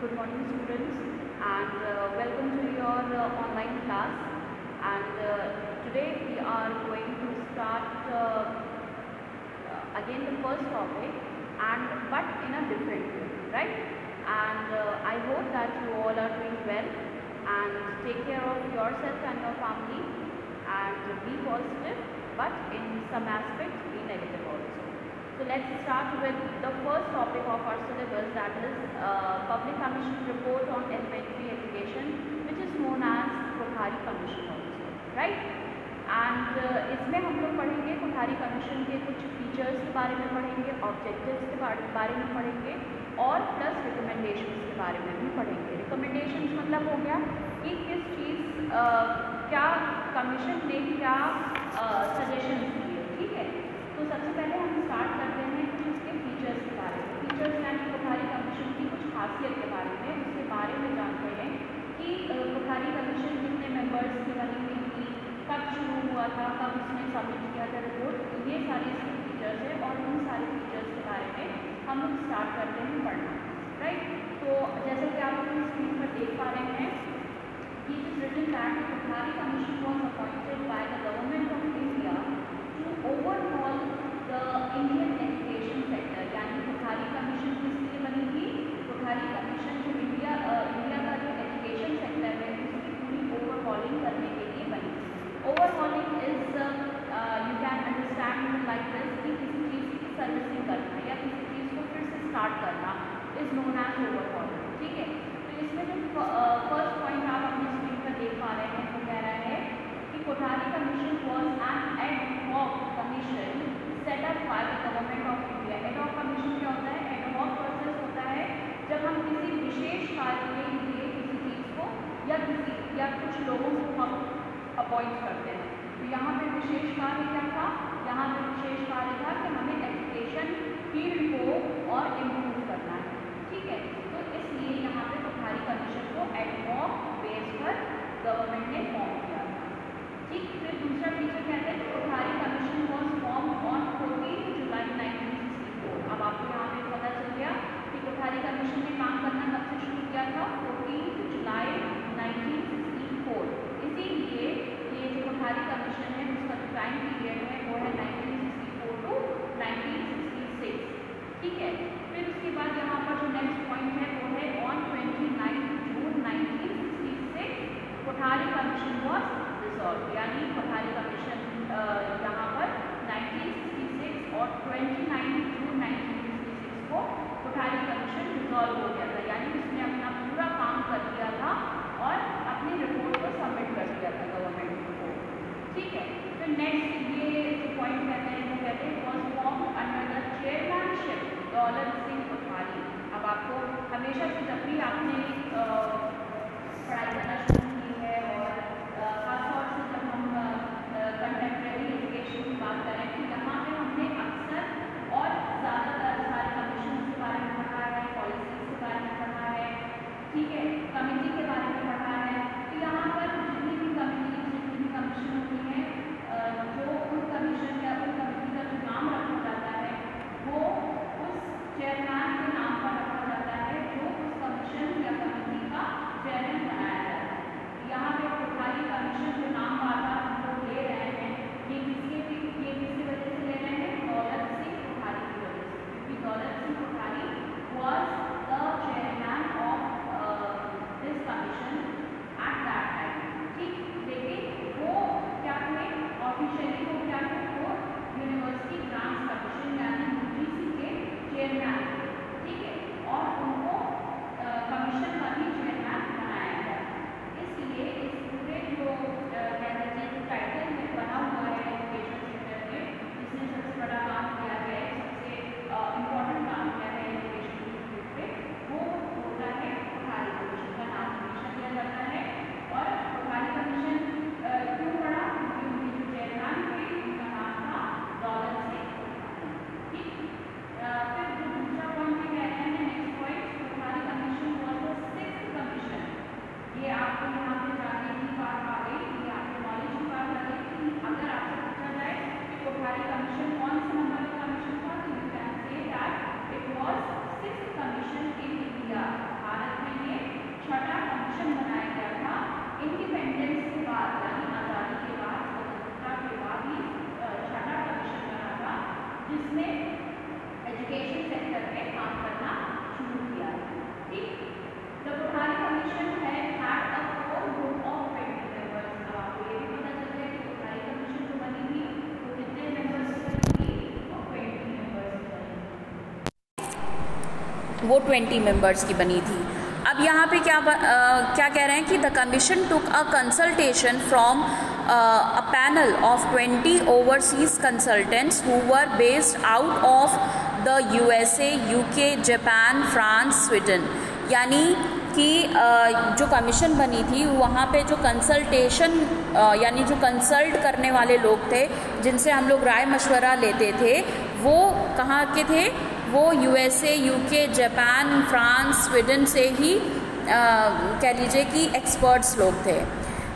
Good morning, students, and welcome to your online class. And today we are going to start again the first topic, and but in a different way, right? And I hope that you all are doing well and take care of yourself and your family, and be positive, but in some aspects be negative also. So let's start with the first topic of our syllabus, that is Public Commission Report on Elementary Education, which is known as Kothari commission also, right? And इसमें हम लोग पढ़ेंगे Kothari commission के कुछ features के बारे में पढ़ेंगे, ऑब्जेक्टिव्स के बारे में पढ़ेंगे और प्लस रिकमेंडेशंस के बारे में भी पढ़ेंगे। रिकमेंडेशंस मतलब हो गया कि किस चीज़ क्या कमीशन ने क्या सजेशन दिए, ठीक है। तो सबसे पहले हम स्टार्ट करते हैं कि उसके फीचर्स के बारे में। फीचर्स यानी कोठारी कमीशन की कुछ खासियत के बारे में, उसके बारे में जानते हैं कि कोठारी कमीशन कितने मेंबर्स की बनी हुई थी, कब शुरू हुआ था, कब उसने सबमिट किया था रिपोर्ट, ये सारे इसके फीचर्स हैं और उन सारे फीचर्स के बारे में हम लोग स्टार्ट करते हैं पढ़ना, राइट। तो जैसे कि आप अपनी स्क्रीन पर देख पा रहे हैं कि it is written that Kothari commission was appointed by the government of India to overall the Indian education sector. यानी कोठारी कमीशन किसके लिए बनी थी? कोठारी कमीशन जो इंडिया का जो एजुकेशन सेक्टर है उसकी पूरी ओवरहॉलिंग करने के लिए बनी। Overhauling is you can understand like this कि किसी चीज़ की सर्विसिंग करना या किसी चीज़ को फिर से स्टार्ट करना इज नोन एज ओवरहॉलिंग, ठीक है। तो इसमें जो फर्स्ट पॉइंट आप अपनी स्क्रीन पर देख पा रहे हैं वो कह रहा है कि Kothari commission was an ad hoc commission set up by the government of India. Ad hoc commission क्या होता है? एड हॉक प्रोसेस होता है जब हम किसी विशेष कार्य के लिए किसी चीज़ को या कुछ लोगों को हम अपॉइंट करते हैं। तो यहाँ पे विशेष कार्य क्या था? यहाँ पे विशेष कार्य था कि हमें एजुकेशन फील्ड को और इम्प्रूव करना है, ठीक है। तो इसलिए यहाँ पे कोठारी कमीशन को एड हॉक बेस पर गवर्नमेंट ने फॉर्म किया था, ठीक। फिर दूसरा फीचर कहते हैं Kothari commission was form on 14 जुलाई 1964। अब आपको यहाँ पे पता चल गया कि कोठारी कमीशन ने काम करना कब से शुरू किया था? 14 जुलाई 1964। इसीलिए ये जो कोठारी कमीशन है उसका जो टाइम पीरियड है वो है 1964 टू 1966, ठीक है। फिर उसके बाद यहाँ पर जो नेक्स्ट पॉइंट है वो है on 29 June 1966 Kothari commission was dissolve. यानी कोठारी कमीशन यहाँ पर 1966 और 29 जून 1966 को कोठारी कमीशन डिसॉल्व हो गया था। यानी उसने अपना पूरा काम कर दिया था और अपनी रिपोर्ट को सबमिट कर दिया था गवर्नमेंट को, ठीक है। फिर नेक्स्ट ये जो पॉइंट कहते हैं वो कहते हैं was form under the chairmanship Daulat Singh Kothari. अब आपको हमेशा से जब भी आपने पढ़ाई करना शुरू की है और खासतौर से जब हम कंटेम्प्रेरी एजुकेशन की बात करें तो यहाँ पे हमने अक्सर और ज़्यादातर सारे कमीशन के बारे में पढ़ा है, पॉलिसीज के बारे में पढ़ा है, ठीक है, कमेटी के बारे में पढ़ा है। तो यहाँ पर जितनी भी कमेटी जितनी भी कमीशन होती हैं जो उन कमीशन या उन कमेटी का जो नाम रखा जाता है वो उस चेयरमैन के नाम पर रखा जाता है जो उस कमीशन वो 20 मेंबर्स की बनी थी। अब यहाँ पे क्या कह रहे हैं कि the commission took a consultation from a panel of 20 overseas consultants who were based out of the USA, UK, Japan, France, Sweden। यानी कि जो कमीशन बनी थी वहाँ पे जो कंसल्टेशन यानी जो कंसल्ट करने वाले लोग थे जिनसे हम लोग राय मशवरा लेते थे वो कहाँ के थे, वो USA, UK, Japan, France, Sweden से ही कह लीजिए कि एक्सपर्ट्स लोग थे।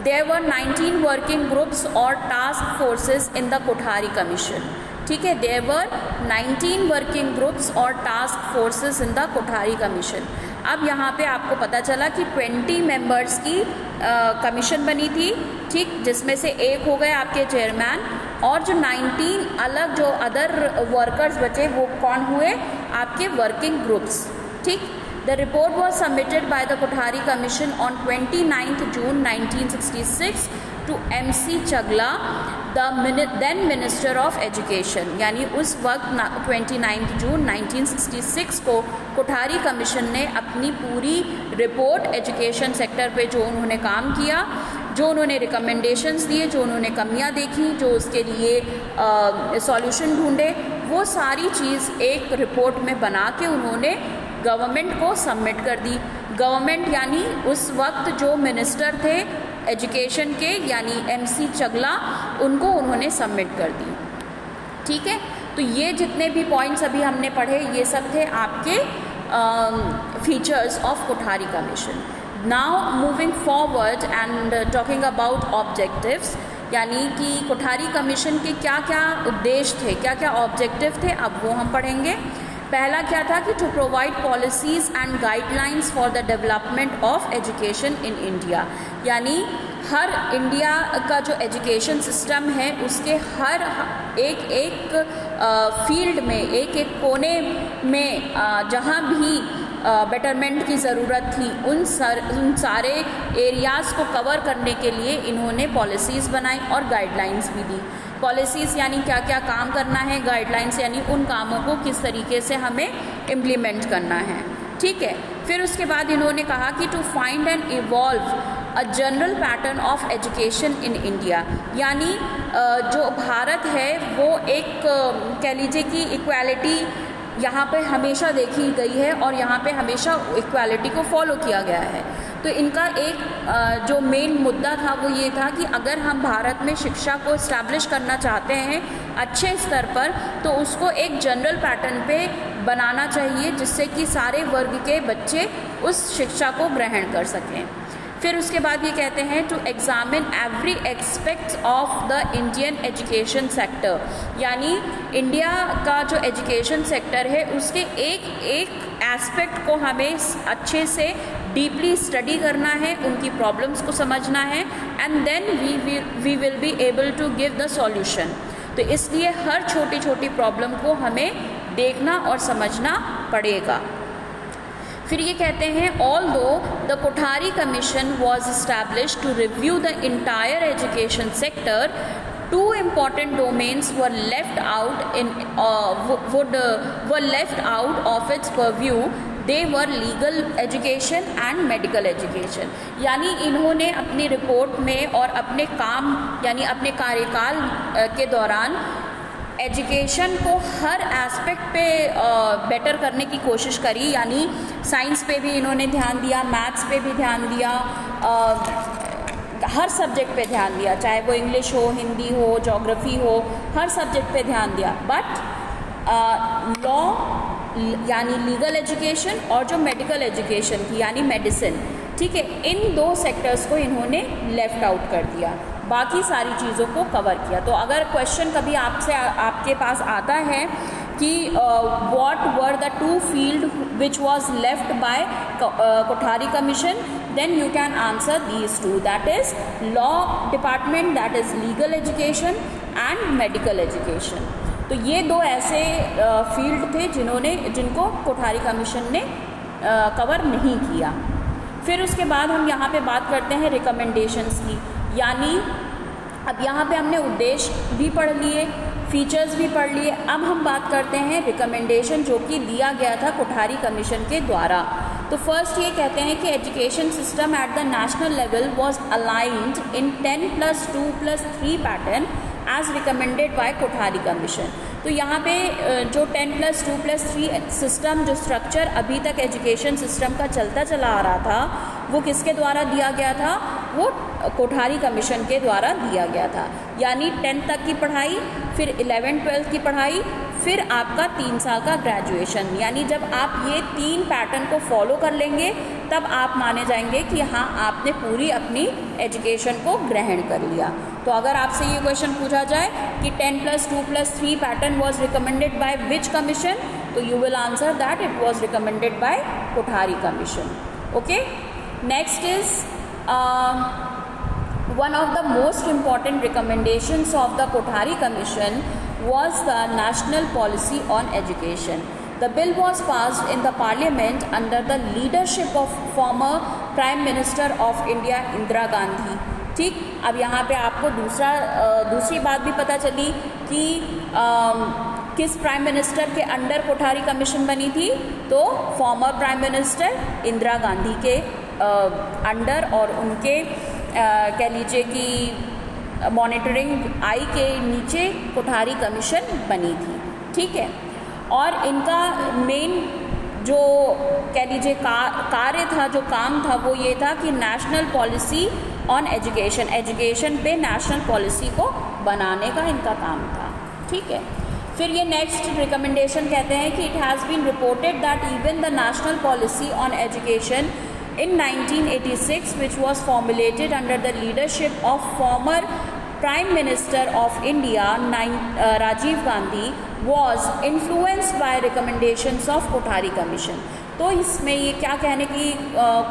There were 19 working groups or task forces in the Kothari commission. ठीक है, there were 19 working groups or task forces in the Kothari commission. अब यहाँ पे आपको पता चला कि 20 मेंबर्स की कमीशन बनी थी, ठीक, जिसमें से एक हो गए आपके चेयरमैन, और जो 19 अलग जो अदर वर्कर्स बचे वो कौन हुए, आपके वर्किंग ग्रुप्स। ठीक, The report was submitted by the Kothari Commission on 29th June 1966 to MC Chagla, the then Minister of Education। यानी उस वक्त 29th जून 1966 को कोठारी कमीशन ने अपनी पूरी रिपोर्ट एजुकेशन सेक्टर पे जो उन्होंने काम किया, जो उन्होंने रिकमेंडेशंस दिए, जो उन्होंने कमियां देखी, जो उसके लिए सॉल्यूशन ढूंढे, वो सारी चीज़ एक रिपोर्ट में बना के उन्होंने गवर्नमेंट को सबमिट कर दी। गवर्नमेंट यानी उस वक्त जो मिनिस्टर थे एजुकेशन के यानी MC चगला, उनको उन्होंने सबमिट कर दी। ठीक है, तो ये जितने भी पॉइंट्स अभी हमने पढ़े ये सब थे आपके features of Kothari commission. Now moving forward and talking about objectives, यानी कि कोठारी कमीशन के क्या क्या उद्देश्य थे, क्या क्या ऑब्जेक्टिव थे, अब वो हम पढ़ेंगे। पहला क्या था कि to provide policies and guidelines for the development of education in India. यानी हर इंडिया का जो एजुकेशन सिस्टम है उसके हर एक फील्ड में, एक कोने में जहाँ भी बेटरमेंट की ज़रूरत थी उन सारे एरियाज़ को कवर करने के लिए इन्होंने पॉलिसीज़ बनाई और गाइडलाइंस भी दी। पॉलिसीज़ यानी क्या क्या काम करना है, गाइडलाइंस यानी उन कामों को किस तरीके से हमें इम्प्लीमेंट करना है। ठीक है, फिर उसके बाद इन्होंने कहा कि to find and evolve a general pattern of education in India. यानी जो भारत है वो एक कह लीजिए कि इक्वालिटी यहाँ पे हमेशा देखी गई है और यहाँ पे हमेशा इक्वालिटी को फॉलो किया गया है। तो इनका एक जो मेन मुद्दा था वो ये था कि अगर हम भारत में शिक्षा को इस्टेब्लिश करना चाहते हैं अच्छे स्तर पर, तो उसको एक जनरल पैटर्न पे बनाना चाहिए जिससे कि सारे वर्ग के बच्चे उस शिक्षा को ग्रहण कर सकें। फिर उसके बाद ये कहते हैं to examine every aspect of the Indian education sector. यानी इंडिया का जो एजुकेशन सेक्टर है उसके एक एस्पेक्ट को हमें अच्छे से डीपली स्टडी करना है, उनकी प्रॉब्लम्स को समझना है, and then we will be able to give the solution. तो इसलिए हर छोटी छोटी प्रॉब्लम को हमें देखना और समझना पड़ेगा। फिर ये कहते हैं although the Kothari commission was establish to review the entire education sector, two important domains were left out of its purview. They were legal education and medical education। यानी इन्होंने अपनी रिपोर्ट में और अपने काम यानी अपने कार्यकाल के दौरान एजुकेशन को हर एस्पेक्ट पे बेटर करने की कोशिश करी। यानी साइंस पे भी इन्होंने ध्यान दिया, मैथ्स पे भी ध्यान दिया, हर सब्जेक्ट पे ध्यान दिया, चाहे वो इंग्लिश हो, हिंदी हो, ज्योग्राफी हो, हर सब्जेक्ट पे ध्यान दिया। बट लॉ यानी लीगल एजुकेशन और जो मेडिकल एजुकेशन थी यानी मेडिसिन, ठीक है, इन दो सेक्टर्स को इन्होंने लेफ्ट आउट कर दिया, बाकी सारी चीज़ों को कवर किया। तो अगर क्वेश्चन कभी आपके पास आता है कि what were the two field which was left by Kothari commission, then you can answer these two, that is law department, that is legal education and medical education। तो ये दो ऐसे फील्ड थे जिनको कोठारी कमीशन ने कवर नहीं किया। फिर उसके बाद हम यहाँ पे बात करते हैं रिकमेंडेशंस की। यानी अब यहाँ पे हमने उद्देश्य भी पढ़ लिए, फीचर्स भी पढ़ लिए। अब हम बात करते हैं रिकमेंडेशन जो कि दिया गया था कोठारी कमीशन के द्वारा। तो फर्स्ट ये कहते हैं कि education system at the national level was aligned in 10+2+3 pattern as recommended by Kothari commission. तो यहाँ पे जो 10+2+3 सिस्टम जो स्ट्रक्चर अभी तक एजुकेशन सिस्टम का चलता चला आ रहा था वो किसके द्वारा दिया गया था? वो कोठारी कमीशन के द्वारा दिया गया था। यानी 10th तक की पढ़ाई, फिर 11th-12th की पढ़ाई, फिर आपका 3 साल का ग्रेजुएशन। यानी जब आप ये 3 पैटर्न को फॉलो कर लेंगे तब आप माने जाएंगे कि हाँ आपने पूरी अपनी एजुकेशन को ग्रहण कर लिया। तो अगर आपसे ये क्वेश्चन पूछा जाए कि 10+2+3 pattern was recommended by which commission, तो you will answer that it was recommended by Kothari commission. Okay, next is one of the most important recommendations of the Kothari Commission was the National Policy on Education. The bill was passed in the Parliament under the leadership of former Prime Minister of India Indira Gandhi. ठीक, अब यहाँ पे आपको दूसरी बात भी पता चली कि किस प्राइम मिनिस्टर के अंडर कोठारी कमीशन बनी थी? तो farmer prime minister Indira Gandhi के अंडर और उनके कह लीजिए कि मॉनिटरिंग आई के नीचे कोठारी कमीशन बनी थी। ठीक है, और इनका मेन जो कह लीजिए कार्य था, जो काम था, वो ये था कि नेशनल पॉलिसी ऑन एजुकेशन पे नेशनल पॉलिसी को बनाने का इनका काम था। ठीक है, फिर ये नेक्स्ट रिकमेंडेशन कहते हैं कि it has been reported that even the national policy on education in 1986 which was formulated under the leadership of former Prime Minister of India Rajiv Gandhi was influenced by recommendations of Kothari Commission। तो इसमें ये क्या कहने की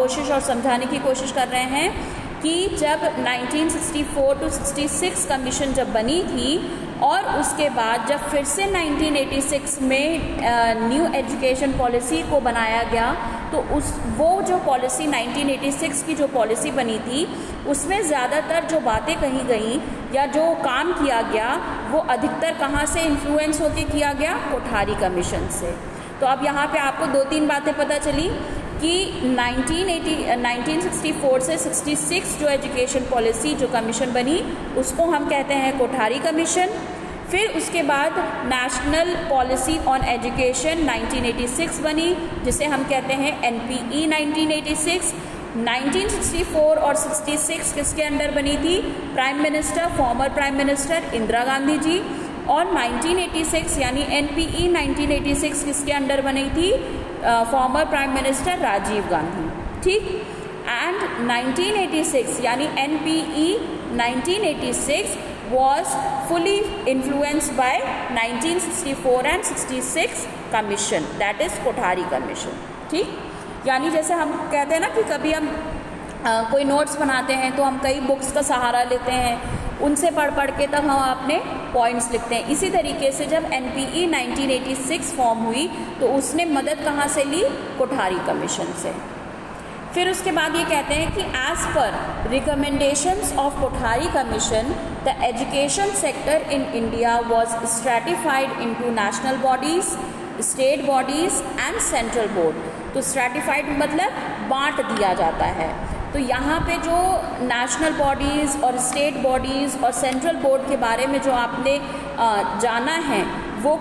कोशिश और समझाने की कोशिश कर रहे हैं कि जब 1964 to 66 कमीशन जब बनी थी और उसके बाद जब फिर से 1986 में न्यू एजुकेशन पॉलिसी को बनाया गया, तो वो जो पॉलिसी 1986 की जो पॉलिसी बनी थी उसमें ज़्यादातर जो बातें कही गई या जो काम किया गया वो अधिकतर कहाँ से इन्फ्लुएंस होके किया गया? कोठारी कमीशन से। तो अब यहाँ पे आपको 2-3 बातें पता चली कि 1964 से 66 जो एजुकेशन पॉलिसी जो कमीशन बनी उसको हम कहते हैं कोठारी कमीशन। फिर उसके बाद नेशनल पॉलिसी ऑन एजुकेशन 1986 बनी जिसे हम कहते हैं NPE 1986। 1964 और 66 किसके अंडर बनी थी? Prime minister, former prime minister Indira Gandhi ji. और 1986 यानी NPE 1986 किसके अंडर बनी थी? Former prime minister Rajiv Gandhi. ठीक, एंड 1986 यानी NPE 1986 was fully influenced by 1964 and 66 commission, that is Kothari commission. ठीक, यानी जैसे हम कहते हैं ना कि कभी हम कोई नोट्स बनाते हैं तो हम कई बुक्स का सहारा लेते हैं, उनसे पढ़ के तब हम अपने पॉइंट्स लिखते हैं। इसी तरीके से जब NPE 1986 फॉर्म हुई तो उसने मदद कहाँ से ली? कोठारी कमीशन से। फिर उसके बाद ये कहते हैं कि एज पर recommendations of Kothari commission the education sector in India was stratified into national bodies, state bodies and central board. तो स्ट्रैटिफाइड मतलब बांट दिया जाता है। तो यहाँ पे जो नेशनल बॉडीज़ और स्टेट बॉडीज़ और सेंट्रल बोर्ड के बारे में जो आपने जाना है वो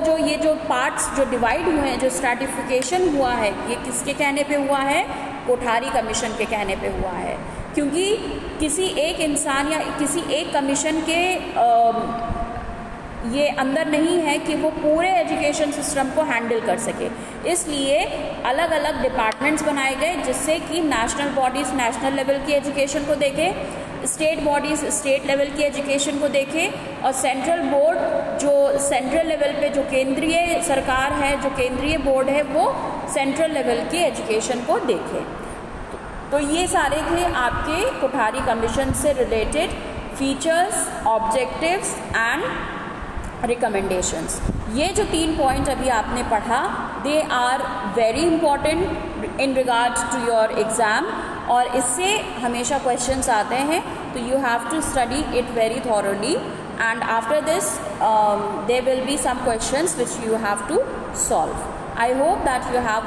जो ये जो पार्ट्स जो डिवाइड हुए हैं, जो स्ट्रैटिफिकेशन हुआ है, ये किसके कहने पे हुआ है? कोठारी कमीशन के कहने पे हुआ है। क्योंकि किसी एक इंसान या किसी एक कमीशन के ये अंदर नहीं है कि वो पूरे एजुकेशन सिस्टम को हैंडल कर सके, इसलिए अलग अलग डिपार्टमेंट्स बनाए गए जिससे कि नेशनल बॉडीज़ नेशनल लेवल की एजुकेशन को देखें, स्टेट बॉडीज़ स्टेट लेवल की एजुकेशन को देखें और सेंट्रल बोर्ड जो सेंट्रल लेवल पे जो केंद्रीय सरकार है, जो केंद्रीय बोर्ड है, वो सेंट्रल लेवल की एजुकेशन को देखें। तो ये सारे थे आपके कोठारी कमीशन से related features, objectives and recommendations. ये जो 3 पॉइंट अभी आपने पढ़ा, they are very important in regard to your exam और इससे हमेशा क्वेश्चंस आते हैं, तो you have to study it very thoroughly. and after this there will be some questions which you have to solve. I hope that you have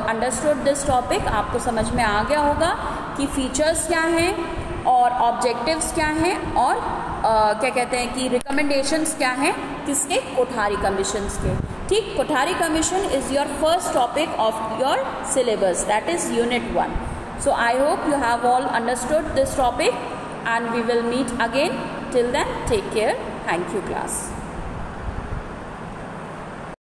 understood this topic. आपको समझ में आ गया होगा कि फीचर्स क्या हैं और ऑब्जेक्टिव्स क्या हैं और क्या कहते हैं कि रिकमेंडेशंस क्या हैं किसके, कोठारी कमीशंस के. ठीक, Kothari commission is your first topic of your syllabus, that is unit 1. So I hope you have all understood this topic and we will meet again. Till then, take care. Thank you, class.